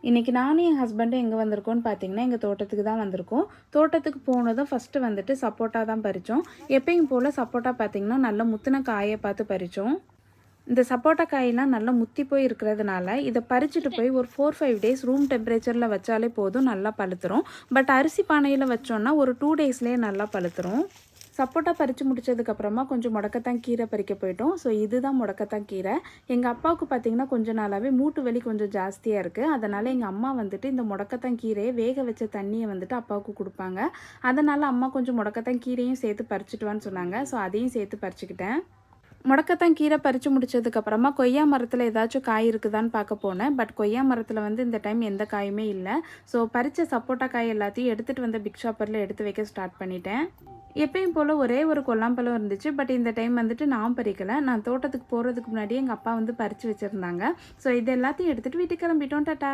இன்றைக்கி நானும் என் ஹஸ்பண்டும் எங்கே வந்திருக்கோன்னு பார்த்தீங்கன்னா, எங்கள் தோட்டத்துக்கு தான் வந்திருக்கோம். தோட்டத்துக்கு போனதும் ஃபஸ்ட்டு வந்துட்டு சப்போட்டா தான் பறித்தோம். எப்பயும் போல் சப்போட்டா பார்த்திங்கன்னா நல்லா முத்தின காயை பார்த்து பறித்தோம். இந்த சப்போட்டா காயெல்லாம் நல்லா முத்தி போய் இருக்கிறதுனால இதை பறிச்சுட்டு போய் ஒரு 4-5 டேஸ் ரூம் டெம்பரேச்சரில் வச்சாலே போதும், நல்லா பழுத்துரும். பட் அரிசி பானையில் வச்சோன்னா ஒரு 2 டேஸ்லேயே நல்லா பழுத்துரும். சப்போட்டா பறித்து முடிச்சதுக்கப்புறமா கொஞ்சம் முடக்கத்தான் கீரை பறிக்க போயிட்டோம். ஸோ இதுதான் முடக்கத்தான் கீரை. எங்கள் அப்பாவுக்கு பார்த்திங்கன்னா கொஞ்ச நாளாகவே மூட்டு வலி கொஞ்சம் ஜாஸ்தியாக இருக்குது. அதனால் எங்கள் அம்மா வந்துட்டு இந்த முடக்கத்தான் கீரையை வேக வச்ச தண்ணியை வந்துட்டு அப்பாவுக்கு கொடுப்பாங்க. அதனால் அம்மா கொஞ்சம் முடக்கத்தான் கீரையும் சேர்த்து பறிச்சுட்டு வான்னு சொன்னாங்க. ஸோ அதையும் சேர்த்து பறிச்சுக்கிட்டேன். முடக்கத்தான் கீரை பறித்து முடிச்சதுக்கப்புறமா கொய்யா மரத்தில் ஏதாச்சும் காய் இருக்குதான்னு பார்க்க போனேன். பட் கொய்யா மரத்தில் வந்து இந்த டைம் எந்த காயுமே இல்லை. ஸோ பறித்த சப்போட்டா காய் எல்லாத்தையும் எடுத்துகிட்டு வந்த பிக் ஷாப்பரில் எடுத்து வைக்க ஸ்டார்ட் பண்ணிட்டேன். எப்பயும் போல் ஒரே ஒரு கொல்லாம்பழம் இருந்துச்சு. பட் இந்த டைம் வந்துட்டு நான் பறிக்கலை. நான் தோட்டத்துக்கு போகிறதுக்கு முன்னாடியே எங்கள் அப்பா வந்து பறித்து வச்சுருந்தாங்க. ஸோ இது எல்லாத்தையும் எடுத்துகிட்டு வீட்டுக்கு கிளம்பிட்டோம். டாட்டா.